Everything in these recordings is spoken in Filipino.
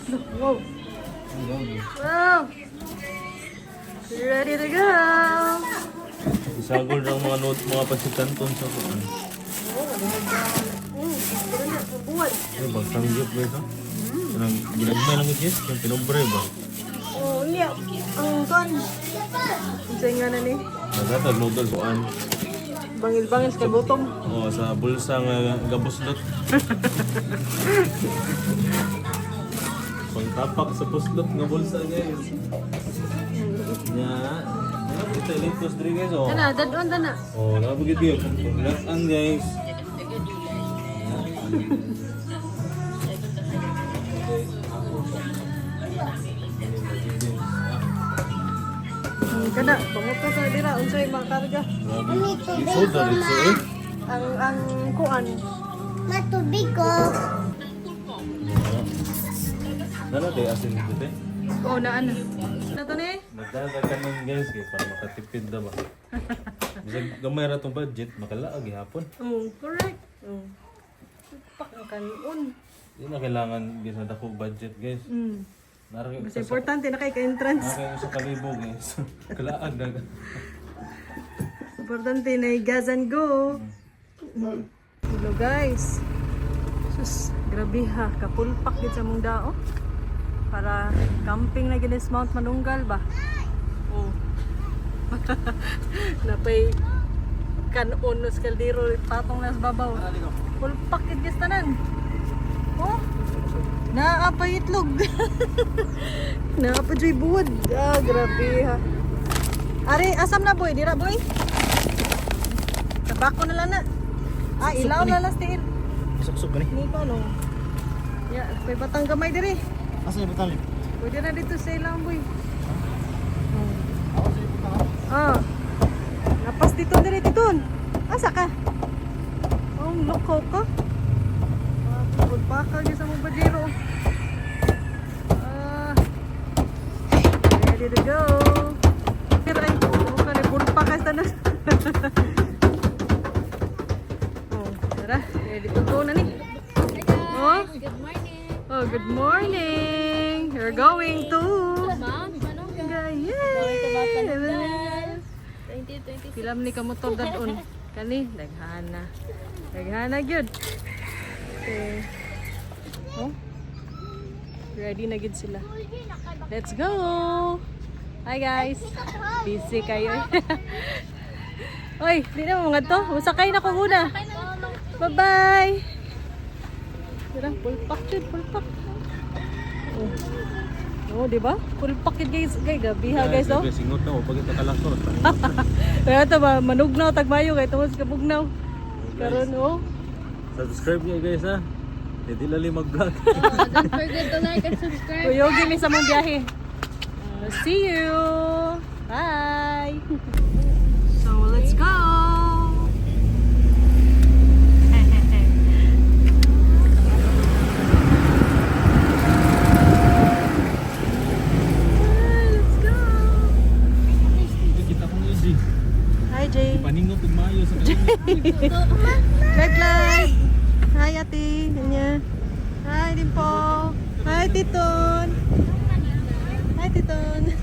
Wow. Wow. Ready to go. Isagol ng mga note, mga pasikanton sa kuan. Buwan. Ay, bagsanggip ba ito? Ginagmay lang ito, yung pinobre ba? Oh, niya. Ang kan. Unsay nga na ni? Nagatag noodles kuan. Bangil-bangil sa bottom. Oh, sa bulsa nga gabuslot. Pangtapak sa puslot nga bulsa guys. Nya, kita litos diri guys oh. Kana, dadon na. Oh, nabugid yun. Paglasan guys. Kana, panguto sa dira unsay makarga. Isod na dito eh. Ang kuan. Matubig ko. Nana tayo asin dito eh. Oo, naan na. Nato ni? Nagdala ka nun guys kay para makatipid na ba. Bisag gamay ra tong budget, makalaag gihapon. Oh, correct. Oh. Pak ang kanon. Di na kailangan gisa dako budget guys. Nara Mas importante na kay ka-entrance. Nara sa kalibo guys. Kalaag na. Importante na gas and go. Hello guys. Sus, grabe ha. Kapulpak din sa mong dao. Para camping na ginis Mount Manunggal ba? Oh. Napay kanon nos kaldero patong nas babaw. Pulpak gid gis tanan. Oh. Naapay itlog. Naapay joy buwad. Ah, grabe ha. Ari, asam na boy, dira boy. Tabako na lang na. Ah, ilaw na lang still. Suksok ka ni. Ni pa no. Ya, may batang gamay diri. Asa yung batali? Pwede na dito sa ilang boy. Ah. Napas dito diri titon. Asa ka? Oh, loko ka. Pagpakaw niya sa mong badiro. Ah. Ready to go. Pero ay, kani pulpakas tanan. Oh, tara. Ready to go na ni. Oh. Good morning. Oh, good morning. We're going to Ma'am, anong Yay! 2026. Film ni kamotor dadon. Kani daghana. Daghana gyud. Okay. Oh. Ready na gyud sila. Let's go. Hi guys. Busy kayo. Oy, di na mo ngadto. Usakay na ko muna. Bye-bye. Tara, pulpak yun, pulpak. Oh. Oh, di ba? Pulpak yun guys. Gabi ha guys, oh. Singot na, pag ito kalakot. Kaya ito ba, manugnaw, tagmayo, kaya ito mas kabugnaw. Karon, oh. Subscribe niyo guys ha. Hindi lali mag-vlog. Don't forget to like and subscribe. Kuyogi mi sa mong biyahe. See you! Bye! So, let's go! Let's go! Kita ko ni Easy. Hi, Jay! Paningot ug maayo sa Live! Hi, ate! Kanya. Hi, Dimpo! Hi, Titon! Hi, Titon!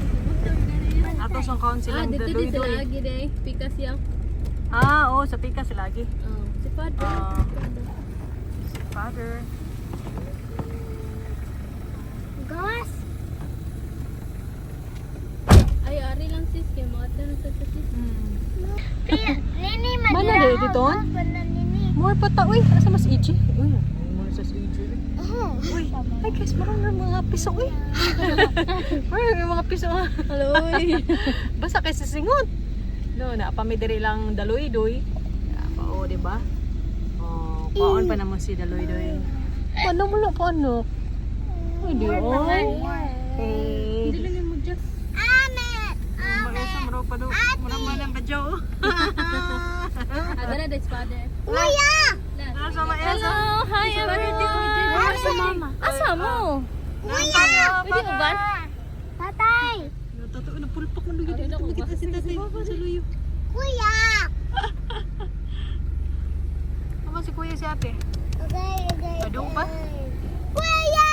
Ato sa kaon silang Dito din sila dadoy-doy. lagi deh. Pika siya. Ah, oo, sa pika sila lagi. Si Padre. Si Father. Gas! Ay, ari lang sis. Kaya mga tanong sa sis. Mana deh Titon? More pa ta, uy, asa mas iji? Uy, more sa iji. Uy, ay guys, marang mga piso, uy. Uy, may mga piso. Hello, uy. Basta kay sisingot. No, na pamidiri lang daloy-doy. Oo, di ba? Oh, paon pa naman si daloy-doy. Paano mo lang, paano? Uy, di oy. Eh, Hindi lang yung mudyak. mag-isa mo pa do. Mura man ang badyaw. Ada na si Padre. Nasa maesa. Hello! Hi everyone! Asa mama? Asa mo? Kuya! Pwede mo ba? Tatay! Natatawa na pulpak man lugid. Ito makita si tatay. Sa luyo. Kuya! Ama si kuya si ate. Okay. Padung pa? Kuya!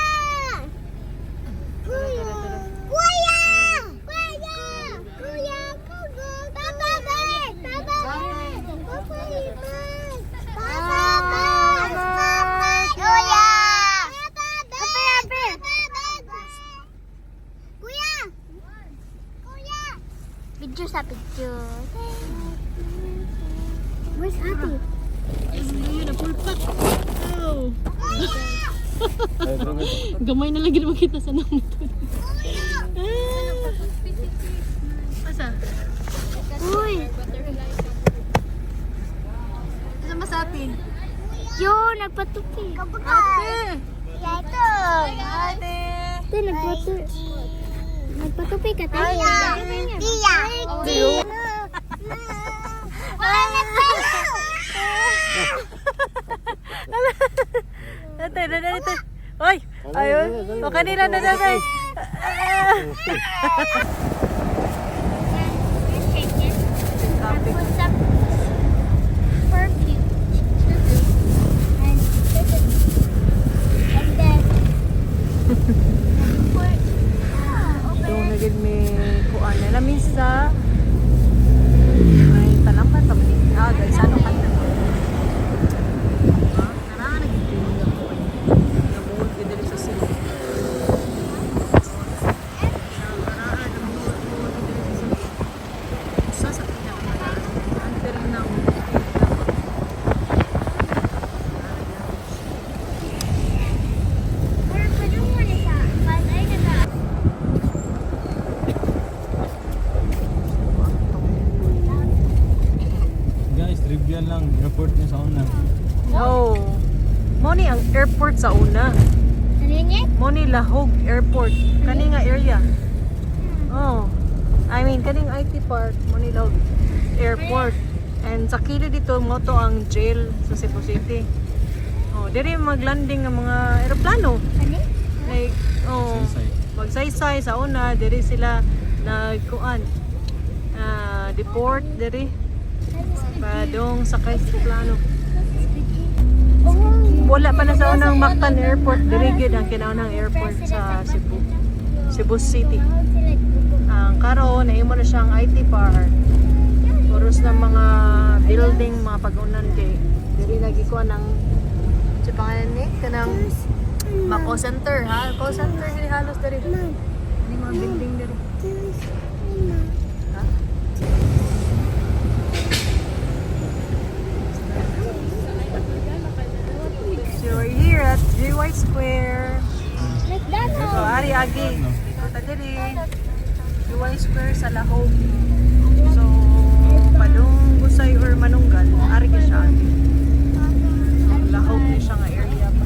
Ay, bro, ito. Gamay na lagi naman kita sa nang motor. Asa? Uy! Asa mas atin? Yun, nagpatupi. Ate! Ya, ito. Ate! Ito, nagpatupi ka tayo. Tiya. Tiyo. Wala na tayo. Ate, ate. Oy! Ayun. O kanila na dagay. Put some perfume. And then put Doon na gid mi kuan na lamisa. Ay talamban ta man. Ah, guys, ano ka na? Tara na gid ni ako. Nabuot gid diri sa sila. Sa pinaka anter na Guys, trivial lang. Report niya sa una. No. Moni ang airport sa una. Moni Lahog Airport. Kani nga area. Oh. I mean, kaning IT Park, Moni Lahog Airport. And sa kilid dito mo to ang jail sa Cebu City. Oh, diri maglanding ng mga eroplano. Like, oh, Saysay. magsaysay sa una, diri sila nagkuan. Deport diri. Padong sakay sa plano. Wala pa na sa unang Mactan Airport, diri gyud ang kinaunang airport sa Cebu. Cebu City. Ang karon naimo na siyang IT Park. Puros ng mga building, mga pag-unan kay diri nagikuan ng sa pangalan ni kanang Mako Center, ha? Call center diri halos diri. Ini mga building diri. Ha? So we're here at GY Square. So ari agi. Ito diri. GY Square sa Lahog. So padung Busay or Manunggal, ari ka siya agi. Lahog ni siya nga area pa.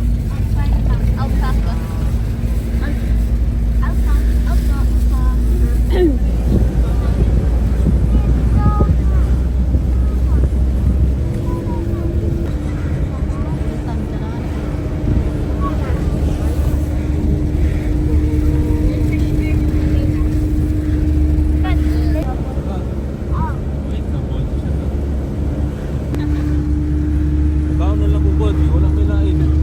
Wait na po. Ikaw na lang ubod. Wala may lain.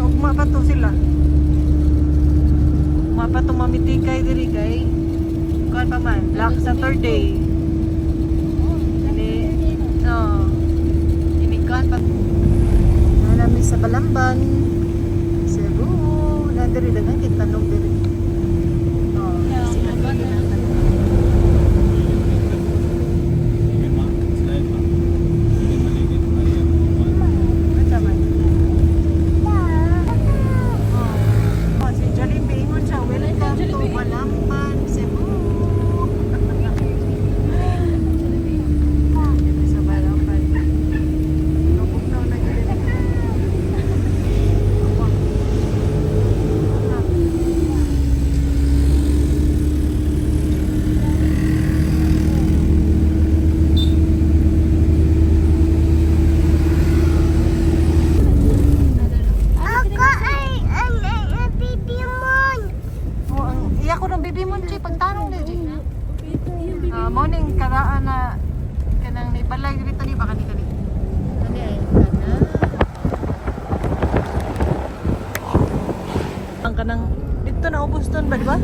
ugma pa to sila. Ugma pa to mamitikay diri kay. Kuan pa man, Black Saturday. Ini, ini kuan pa. Namin sa Balamban, Cebu, na diri dagan kita tanong diri. Sila diri na tanong. Unsa man? Si Jollibee ingon siya, welcome to Balamban, Cebu. Dito sa Balamban. Lubog daw na diri. Ako ay ang bibimon. Oh, ang iya ko ng bibi mo Jay, pagtanong ni Jay. Morning karaan na kanang ibalay dito ni baka ni kani. Kani ay kana. Ang kanang dito na ubos ton ba di ba?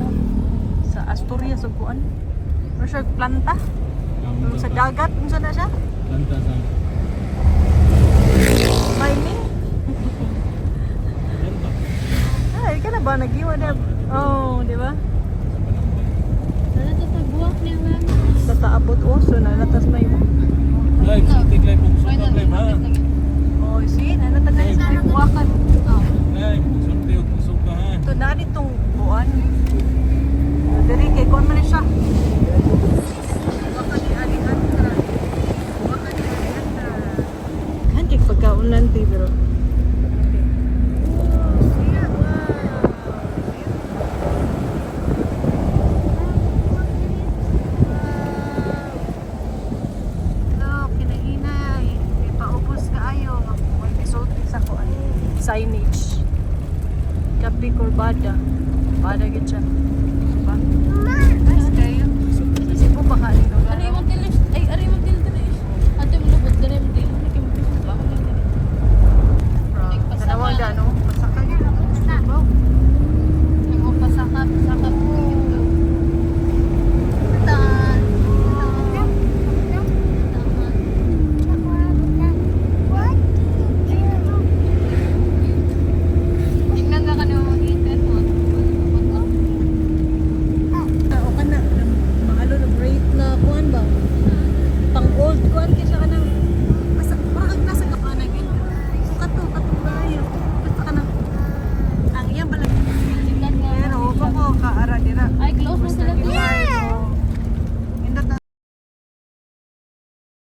Sa Asturias ug kuan. Ano siya planta? Yung sa dagat unsa na siya? Lanta sa. Mining. Ay, ka na ba nagiwa na? Oh, di ba? Sana to pagbuwak niya lang. Tataabot oso na natas may Live, sultik live, buksun ka live ha. oh, see, nanatagal sa nagbuwakan. Live, sultik, buksun ka ha. Ito na ditong buwan. Dari kay kuan man siya. Buwakan ni Alejandra. Buwakan ni Alejandra. Kandik pagkaunan ti pero. Signage. Kapi Corbada. Bada gid siya.